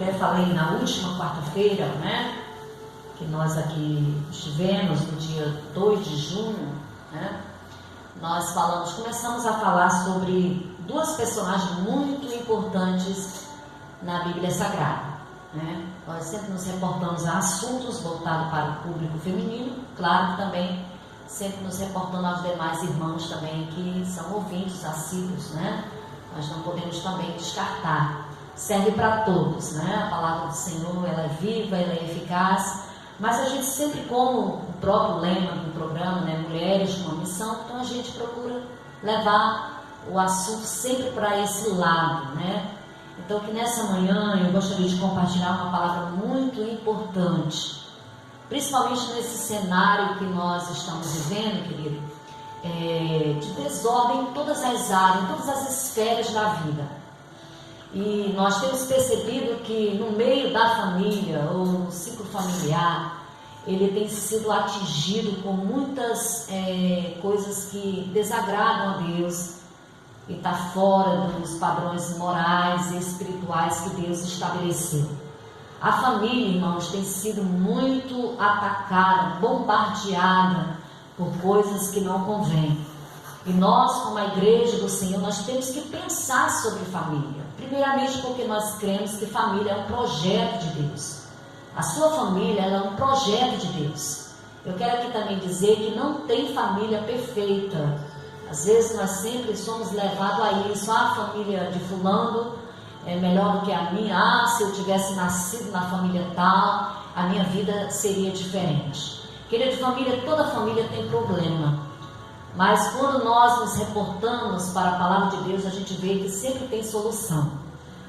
até falei na última quarta-feira, né? Que nós aqui estivemos no dia 2 de junho, né? Nós começamos a falar sobre duas personagens muito importantes na Bíblia Sagrada, né? Nós sempre nos reportamos a assuntos voltados para o público feminino, claro, também sempre nos reportando aos demais irmãos também que são ouvintes assíduos, né? Nós não podemos também descartar, serve para todos, né? A palavra do Senhor, ela é viva, ela é eficaz, mas a gente sempre, como o próprio lema do programa, né? Mulheres de uma missão, então a gente procura levar o assunto sempre para esse lado, né? Então que nessa manhã eu gostaria de compartilhar uma palavra muito importante, principalmente nesse cenário que nós estamos vivendo, querido, de desordem em todas as áreas, em todas as esferas da vida. E nós temos percebido que no meio da família, ou no ciclo familiar, ele tem sido atingido com muitas coisas que desagradam a Deus, e está fora dos padrões morais e espirituais que Deus estabeleceu. A família, irmãos, tem sido muito atacada, bombardeada por coisas que não convêm. E nós, como a igreja do Senhor, nós temos que pensar sobre família. Primeiramente porque nós cremos que família é um projeto de Deus. A sua família, ela é um projeto de Deus. Eu quero aqui também dizer que não tem família perfeita. Às vezes nós sempre somos levados a isso. A família de fulano é melhor do que a minha. Se eu tivesse nascido na família tal, a minha vida seria diferente. Querida família, toda família tem problema. Mas quando nós nos reportamos para a palavra de Deus, a gente vê que sempre tem solução.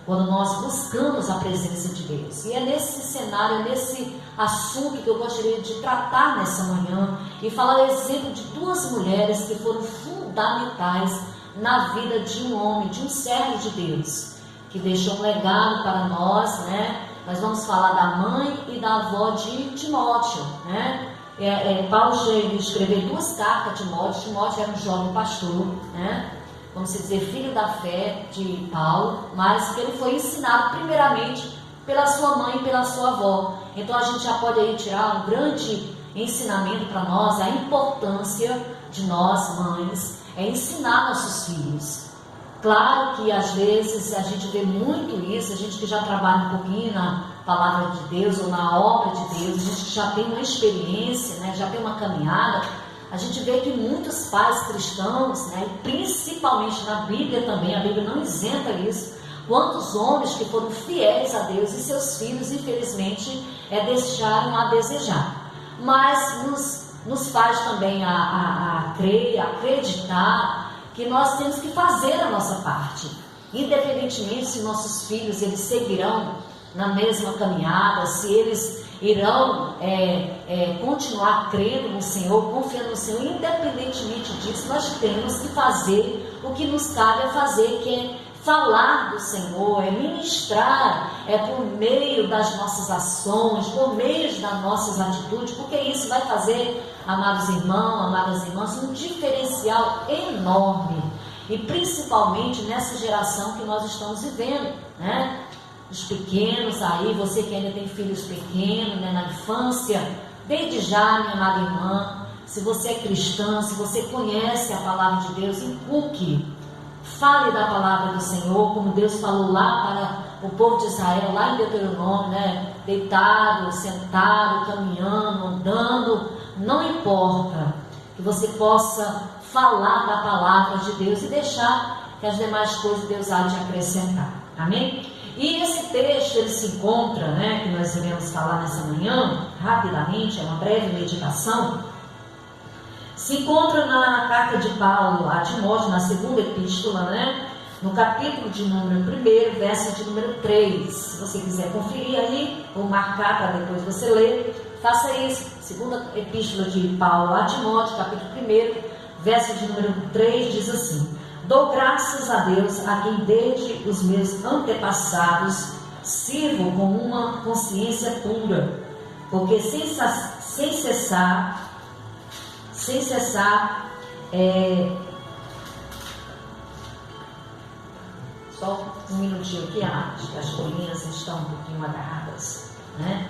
Quando nós buscamos a presença de Deus. E é nesse cenário, nesse assunto que eu gostaria de tratar nessa manhã e falar o exemplo de duas mulheres que foram fundamentais na vida de um homem, de um servo de Deus, que deixou um legado para nós, né? Nós vamos falar da mãe e da avó de Timóteo, né? Paulo chegou a escrever duas cartas a Timóteo. Timóteo era um jovem pastor, né? Vamos dizer, filho da fé de Paulo, mas que ele foi ensinado primeiramente pela sua mãe e pela sua avó. Então a gente já pode aí tirar um grande ensinamento para nós, a importância de nós, mães, ensinar nossos filhos. Claro que às vezes a gente vê muito isso, a gente que já trabalha um pouquinho na palavra de Deus ou na obra de Deus, a gente que já tem uma experiência, né, já tem uma caminhada, a gente vê que muitos pais cristãos, né, e principalmente na Bíblia também, a Bíblia não isenta isso, quantos homens que foram fiéis a Deus e seus filhos, infelizmente, deixaram a desejar. Mas nos faz também a crer, a acreditar que nós temos que fazer a nossa parte, independentemente se nossos filhos eles seguirão na mesma caminhada, se eles irão continuar crendo no Senhor, confiando no Senhor. Independentemente disso, nós temos que fazer o que nos cabe a fazer, que é falar do Senhor, ministrar, por meio das nossas ações, por meio das nossas atitudes, porque isso vai fazer, amados irmãos, amadas irmãs, um diferencial enorme, e principalmente nessa geração que nós estamos vivendo, né? Os pequenos aí, você que ainda tem filhos pequenos, né, na infância, desde já, minha amada irmã, se você é cristã, se você conhece a palavra de Deus, inculque, fale da palavra do Senhor, como Deus falou lá para o povo de Israel, lá em Deuteronômio, né, deitado, sentado, caminhando, andando, não importa, que você possa falar da palavra de Deus e deixar que as demais coisas Deus há de acrescentar, amém? E esse texto, ele se encontra, né, que nós iremos falar nessa manhã, rapidamente, é uma breve meditação, se encontra na carta de Paulo a Timóteo, na segunda epístola, né, no capítulo de número 1, verso de número 3. Se você quiser conferir aí, ou marcar para depois você ler, faça isso. Segunda epístola de Paulo a Timóteo, capítulo 1, verso de número 3, diz assim: dou graças a Deus, a quem desde os meus antepassados sirvo com uma consciência pura, porque sem cessar Só um minutinho aqui, as colinas estão um pouquinho agarradas, né?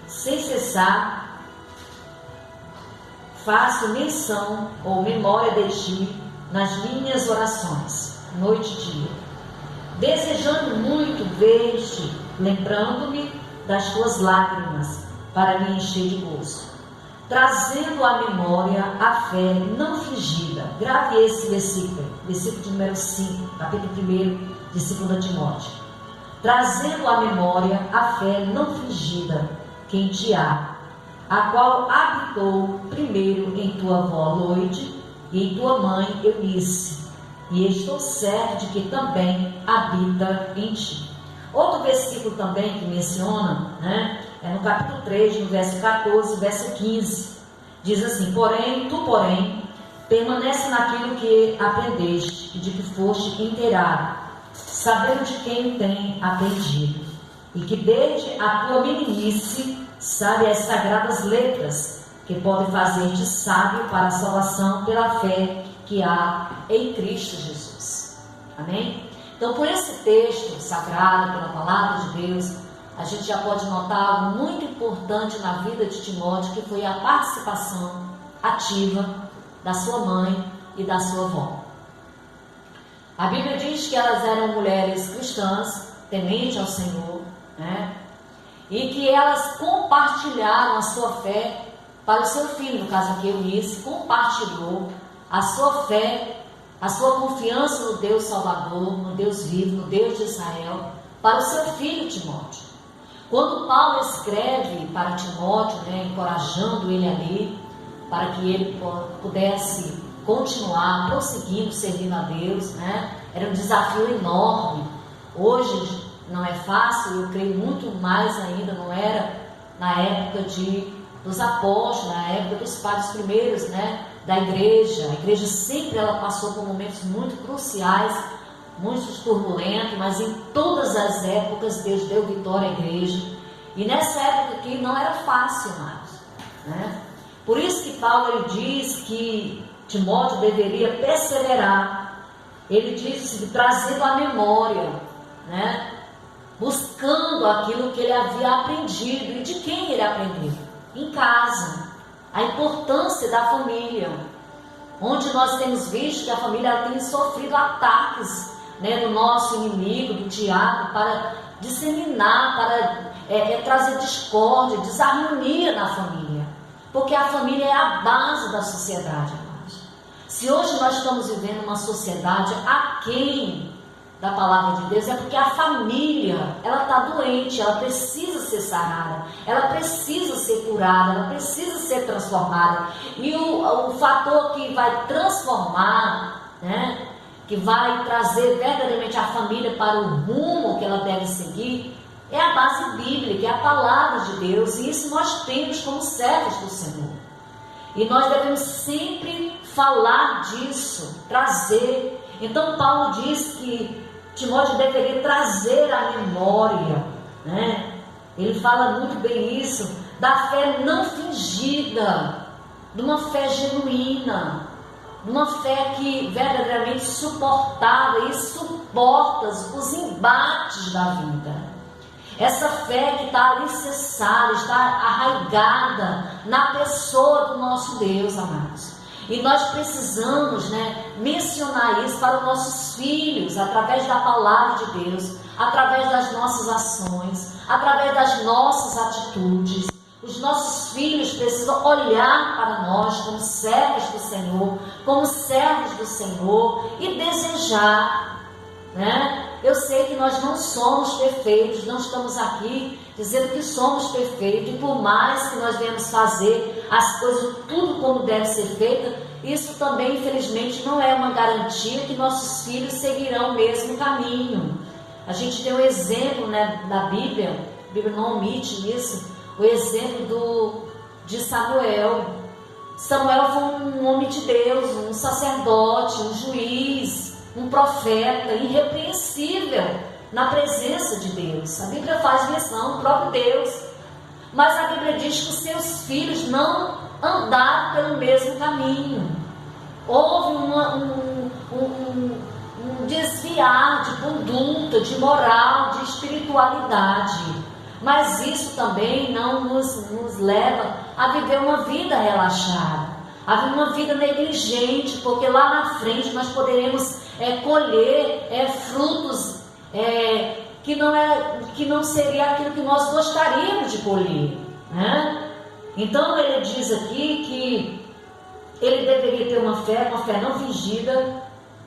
Sem cessar, faço menção ou memória de ti nas minhas orações, noite e dia, desejando muito ver-te, lembrando-me das tuas lágrimas, para me encher de gozo, trazendo à memória a fé não fingida. Grave esse versículo de número 5, capítulo 1 de 2 Timóteo. Trazendo à memória a fé não fingida que em ti há, a qual habitou primeiro em tua avó Loide e em tua mãe Eunice, e estou certo de que também habita em ti. Outro versículo também que menciona, né, é no capítulo 3, no verso 14, verso 15. Diz assim: tu, porém, permanece naquilo que aprendeste e de que foste inteirado, sabendo de quem tem aprendido, e que desde a tua meninice sabe as sagradas letras, que podem fazer-te sábio para a salvação pela fé que há em Cristo Jesus. Amém? Então, por esse texto sagrado, pela palavra de Deus, a gente já pode notar algo muito importante na vida de Timóteo, que foi a participação ativa da sua mãe e da sua avó. A Bíblia diz que elas eram mulheres cristãs, tementes ao Senhor, né? E que elas compartilharam a sua fé para o seu filho, no caso aqui Eunice, compartilhou a sua fé, a sua confiança no Deus Salvador, no Deus vivo, no Deus de Israel, para o seu filho Timóteo. Quando Paulo escreve para Timóteo, né, encorajando ele ali, para que ele pudesse continuar prosseguindo, servindo a Deus, né, era um desafio enorme. Hoje não é fácil, eu creio muito mais ainda, não era na época dos apóstolos, na época dos padres primeiros, né, da igreja. A igreja sempre ela passou por momentos muito cruciais, muito turbulentos, mas em todas as épocas Deus deu vitória à igreja. E nessa época aqui não era fácil mais, né? Por isso que Paulo ele diz que Timóteo deveria perseverar. Ele diz assim, trazendo à memória, né, buscando aquilo que ele havia aprendido. E de quem ele aprendeu? Em casa. A importância da família, onde nós temos visto que a família ela tem sofrido ataques, né, do nosso inimigo, do diabo, para disseminar, para trazer discórdia, desarmonia na família, porque a família é a base da sociedade. Se hoje nós estamos vivendo uma sociedade aquém da palavra de Deus, é porque a família ela está doente, ela precisa ser sarada, ela precisa ser curada, ela precisa ser transformada. E o fator que vai transformar, né, que vai trazer verdadeiramente a família para o rumo que ela deve seguir, é a base bíblica, é a palavra de Deus. E isso nós temos como servos do Senhor. E nós devemos sempre falar disso, trazer. Então Paulo diz que Timóteo deveria trazer à memória, né? Ele fala muito bem isso, da fé não fingida, de uma fé genuína, de uma fé que verdadeiramente suportava e suporta os embates da vida. Essa fé que está alicerçada, está arraigada na pessoa do nosso Deus, amados. E nós precisamos, né, mencionar isso para os nossos filhos, através da palavra de Deus, através das nossas ações, através das nossas atitudes. Os nossos filhos precisam olhar para nós como servos do Senhor, e desejar, né? Eu sei que nós não somos perfeitos, não estamos aqui dizendo que somos perfeitos, e por mais que nós venhamos fazer as coisas tudo como deve ser feita, isso também infelizmente não é uma garantia que nossos filhos seguirão o mesmo caminho. A gente tem um exemplo, né, da Bíblia, a Bíblia não omite isso, o exemplo de Samuel. Samuel foi um homem de Deus, um sacerdote, um juiz, um profeta irrepreensível na presença de Deus. A Bíblia faz menção do próprio Deus, mas a Bíblia diz que os seus filhos não andaram pelo mesmo caminho. Houve um desviar de conduta, de moral, de espiritualidade. Mas isso também não nos leva a viver uma vida relaxada, a viver uma vida negligente, porque lá na frente nós poderemos colher frutos que não seria aquilo que nós gostaríamos de colher, né? Então ele diz aqui que ele deveria ter uma fé não fingida,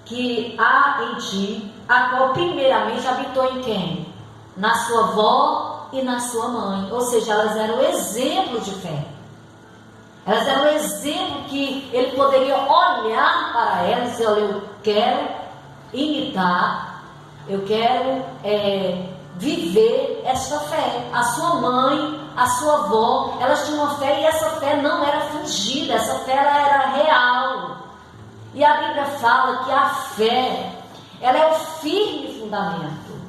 que há em ti, a qual primeiramente habitou em quem? Na sua avó e na sua mãe. Ou seja, elas eram exemplo de fé. Elas eram exemplo que ele poderia olhar para elas e dizer: olha, eu quero imitar, eu quero viver esta fé. A sua mãe, a sua avó, elas tinham uma fé, e essa fé não era fingida, essa fé era real. E a Bíblia fala que a fé, ela é o firme fundamento.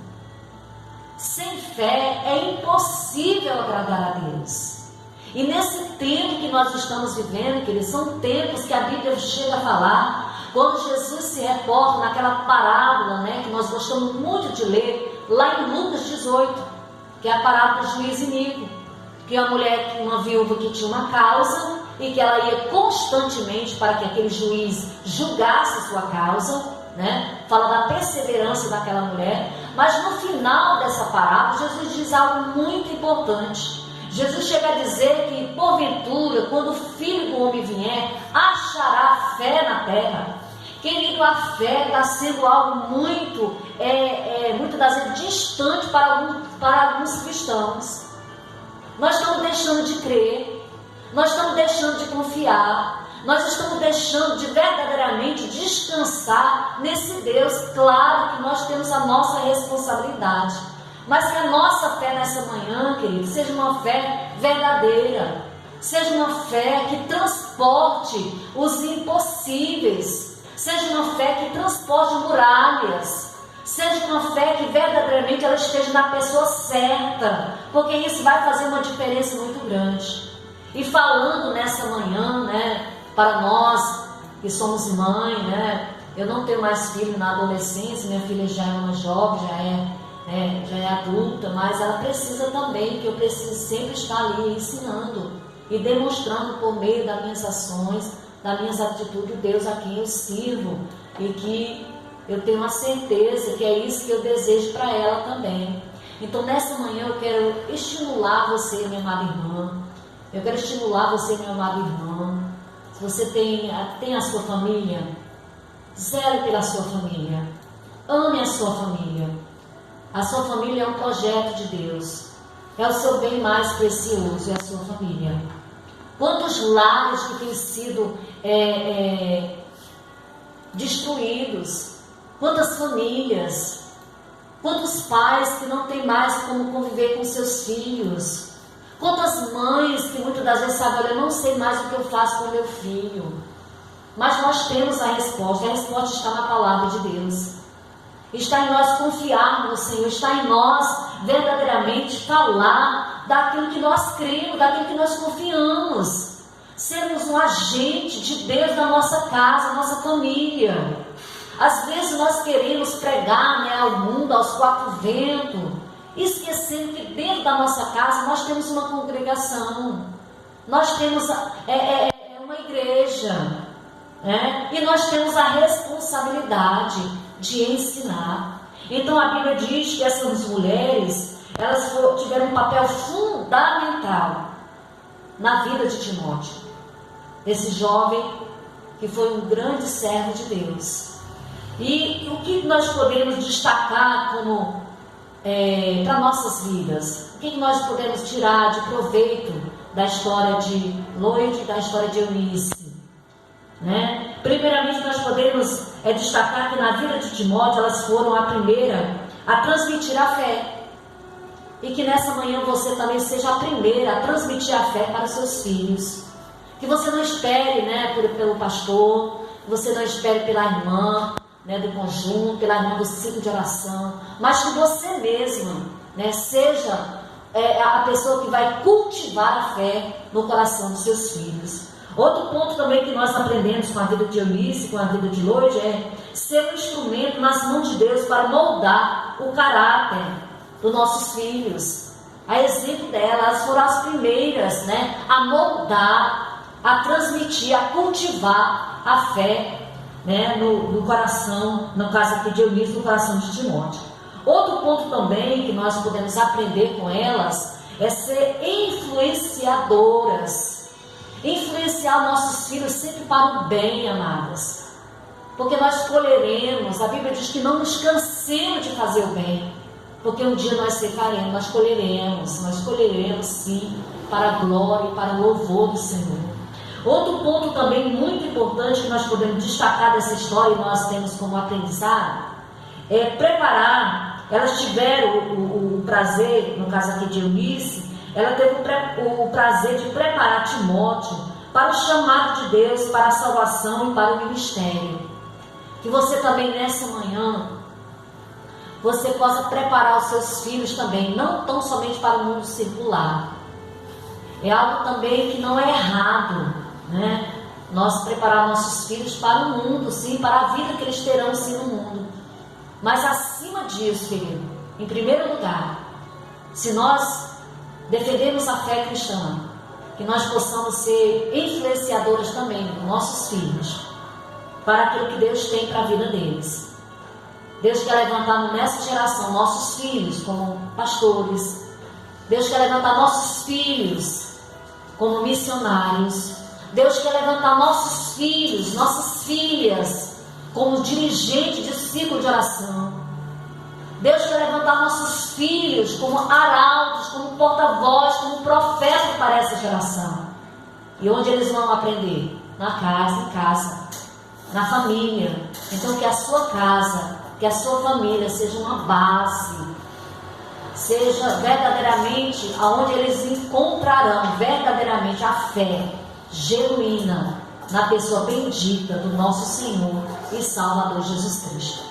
Sem fé é impossível agradar a Deus. E nesse tempo que nós estamos vivendo, queridos, são tempos que a Bíblia chega a falar, quando Jesus se reporta naquela parábola, né, que nós gostamos muito de ler, lá em Lucas 18, que é a parábola do juiz iníquo, que é uma viúva que tinha uma causa, e que ela ia constantemente para que aquele juiz julgasse sua causa, né? Fala da perseverança daquela mulher. Mas no final dessa parábola, Jesus diz algo muito importante. Jesus chega a dizer que, porventura, quando o Filho do Homem vier, achará fé na terra. Querido, a fé está sendo algo muitas das vezes distante para alguns cristãos. Nós estamos deixando de crer, nós estamos deixando de confiar, nós estamos deixando de verdadeiramente descansar nesse Deus. Claro que nós temos a nossa responsabilidade, mas que a nossa fé nessa manhã, querido, seja uma fé verdadeira, seja uma fé que transporte os impossíveis, seja uma fé que transporte muralhas, seja uma fé que verdadeiramente ela esteja na pessoa certa, porque isso vai fazer uma diferença muito grande. E falando nessa manhã, né, para nós que somos mãe, né, eu não tenho mais filho na adolescência, minha filha já é uma jovem, já é adulta, mas ela precisa também, que eu preciso sempre estar ali ensinando e demonstrando por meio das minhas ações, das minhas atitudes, Deus a quem eu sirvo, e que eu tenho a certeza que é isso que eu desejo para ela também. Então nessa manhã eu quero estimular você, minha amada irmã. Eu quero estimular você, meu amado irmão. Se você tem a sua família, zele pela sua família. Ame a sua família. A sua família é um projeto de Deus. É o seu bem mais precioso, é a sua família. Quantos lares que têm sido destruídos? Quantas famílias? Quantos pais que não têm mais como conviver com seus filhos? Quantas mães que muitas das vezes sabem: olha, eu não sei mais o que eu faço com meu filho. Mas nós temos a resposta está na palavra de Deus. Está em nós confiarmos no Senhor, está em nós verdadeiramente falar daquilo que nós cremos, daquilo que nós confiamos. Sermos um agente de Deus na nossa casa, nossa família. Às vezes nós queremos pregar, né, ao mundo, aos quatro ventos, esquecendo que dentro da nossa casa nós temos uma congregação, nós temos uma igreja, né? E nós temos a responsabilidade de ensinar. Então a Bíblia diz que essas mulheres, elas tiveram um papel fundamental na vida de Timóteo, esse jovem que foi um grande servo de Deus. E o que nós podemos destacar como para nossas vidas? O que nós podemos tirar de proveito da história de Lóide e da história de Eunice, né? Primeiramente, nós podemos destacar que na vida de Timóteo elas foram a primeira a transmitir a fé, e que nessa manhã você também seja a primeira a transmitir a fé para os seus filhos. Que você não espere, né, pelo pastor, que você não espere pela irmã, né, do conjunto, pela irmã do ciclo de oração, mas que você mesma, né, seja a pessoa que vai cultivar a fé no coração dos seus filhos. Outro ponto também que nós aprendemos com a vida de Eunice, com a vida de Lóide, ser um instrumento nas mãos de Deus para moldar o caráter dos nossos filhos. A exemplo dela, elas foram as primeiras, né, a moldar, a transmitir, a cultivar a fé, né, no coração, no caso aqui de Eunice, no coração de Timóteo. Outro ponto também que nós podemos aprender com elas é ser influenciadoras. Influenciar nossos filhos sempre para o bem, amadas. Porque nós colheremos, a Bíblia diz que não nos cansemos de fazer o bem. Porque um dia nós secaremos, nós colheremos sim, para a glória e para o louvor do Senhor. Outro ponto também muito importante que nós podemos destacar dessa história e nós temos como aprendizado é preparar. Elas tiveram o prazer, no caso aqui de Eunice, ela teve o prazer de preparar Timóteo para o chamado de Deus, para a salvação e para o ministério. Que você também nessa manhã, você possa preparar os seus filhos também, não tão somente para o mundo circular. É algo também que não é errado, né? Nós preparar nossos filhos para o mundo, sim, para a vida que eles terão sim no mundo. Mas acima disso, querido, em primeiro lugar, se nós defendemos a fé cristã, que nós possamos ser influenciadoras também dos nossos filhos, para aquilo que Deus tem para a vida deles. Deus quer levantar nessa geração nossos filhos como pastores. Deus quer levantar nossos filhos como missionários. Deus quer levantar nossos filhos, nossas filhas como dirigente de ciclo de oração. Deus quer levantar nossos filhos como arautos, como porta-voz, como profeta para essa geração. E onde eles vão aprender? Na casa, em casa, na família. Então que a sua casa, que a sua família seja uma base, seja verdadeiramente aonde eles encontrarão verdadeiramente a fé genuína na pessoa bendita do nosso Senhor e Salvador Jesus Cristo.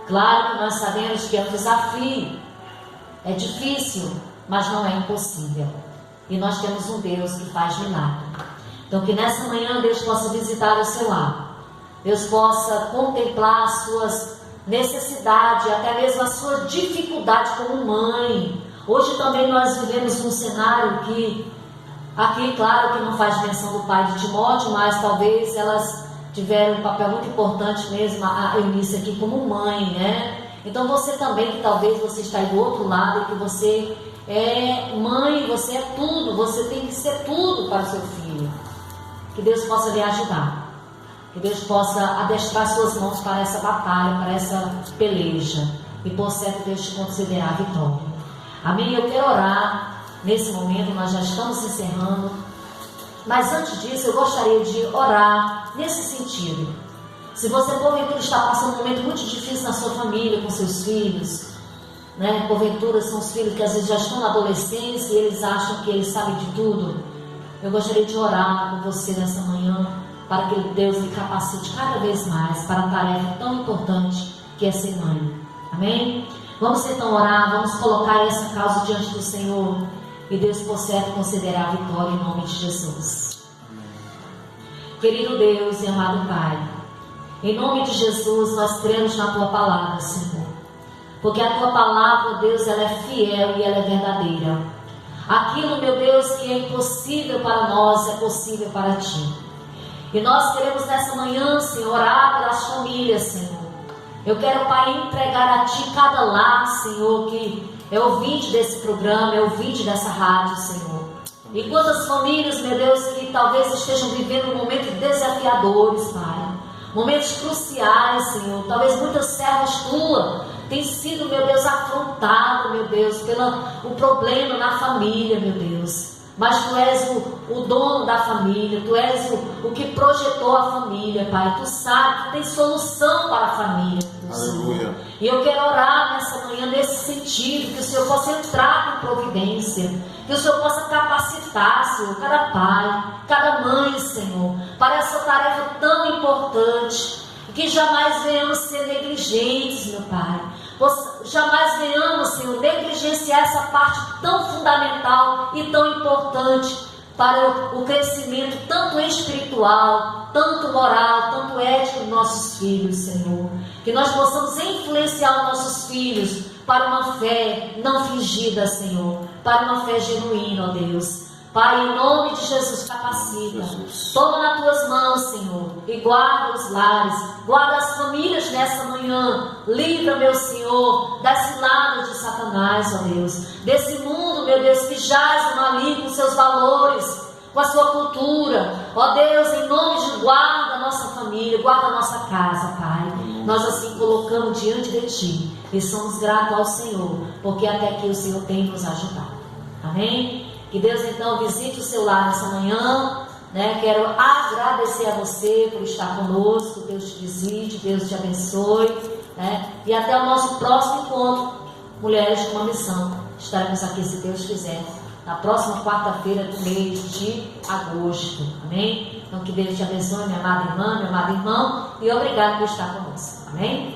Claro que nós sabemos que é um desafio, é difícil, mas não é impossível. E nós temos um Deus que faz milagre. Então que nessa manhã Deus possa visitar o seu lar. Deus possa contemplar as suas necessidades, até mesmo a sua dificuldade como mãe. Hoje também nós vivemos um cenário que, aqui claro que não faz menção do pai de Timóteo, mas talvez elas tiveram um papel muito importante mesmo, a Eunice aqui como mãe, né? Então você também, que talvez você está aí do outro lado, e que você é mãe, você é tudo, você tem que ser tudo para o seu filho. Que Deus possa lhe ajudar. Que Deus possa adestrar suas mãos para essa batalha, para essa peleja. E por certo Deus te concederá a vitória. Amém? Eu quero orar nesse momento, nós já estamos encerrando. Mas antes disso eu gostaria de orar nesse sentido. Se você porventura está passando um momento muito difícil na sua família, com seus filhos, né? Porventura são os filhos que às vezes já estão na adolescência e eles acham que eles sabem de tudo. Eu gostaria de orar com você nessa manhã, para que Deus lhe capacite cada vez mais para a tarefa tão importante que é ser mãe. Amém? Vamos então orar, vamos colocar essa causa diante do Senhor e Deus por certo concederá a vitória em nome de Jesus. Querido Deus e amado Pai, em nome de Jesus nós cremos na Tua palavra, Senhor, porque a Tua palavra, Deus, ela é fiel e ela é verdadeira. Aquilo, meu Deus, que é impossível para nós é possível para Ti. E nós queremos nessa manhã, Senhor, orar pelas famílias, Senhor. Eu quero, Pai, entregar a Ti cada lar, Senhor, que é ouvinte desse programa, é ouvinte dessa rádio, Senhor. E quantas famílias, meu Deus, que talvez estejam vivendo momentos desafiadores, Pai. Momentos cruciais, Senhor. Talvez muitas servas Tuas tenham sido, meu Deus, afrontadas, meu Deus, pelo problema na família, meu Deus. Mas Tu és o dono da família, Tu és o que projetou a família, Pai. Tu sabes, Tu tens solução para a família. Aleluia. E eu quero orar nessa manhã nesse sentido, que o Senhor possa entrar com providência, que o Senhor possa capacitar, Senhor, cada pai, cada mãe, Senhor, para essa tarefa tão importante, que jamais venhamos ser negligentes, meu Pai. Jamais venhamos, Senhor, negligenciar essa parte tão fundamental e tão importante para o crescimento tanto espiritual, tanto moral, tanto ético dos nossos filhos, Senhor. Que nós possamos influenciar os nossos filhos para uma fé não fingida, Senhor, para uma fé genuína, ó Deus. Pai, em nome de Jesus, capacita. Toma nas tuas mãos, Senhor, e guarda os lares, guarda as famílias nessa manhã. Livra, meu Senhor, das ciladas de Satanás, ó Deus. Desse mundo, meu Deus, que jaz no maligno com seus valores, com a sua cultura. Ó Deus, em nome de guarda a nossa família, guarda a nossa casa, Pai. Nós assim colocamos diante de Ti e somos gratos ao Senhor, porque até aqui o Senhor tem nos ajudado. Amém? Que Deus então visite o seu lar nessa manhã, né? Quero agradecer a você por estar conosco. Deus te visite, Deus te abençoe, né? E até o nosso próximo encontro, Mulheres com uma Missão. Estaremos aqui, se Deus quiser, na próxima quarta-feira do mês de agosto. Amém? Então que Deus te abençoe, minha amada irmã, meu amado irmão, e obrigado por estar conosco. Amém?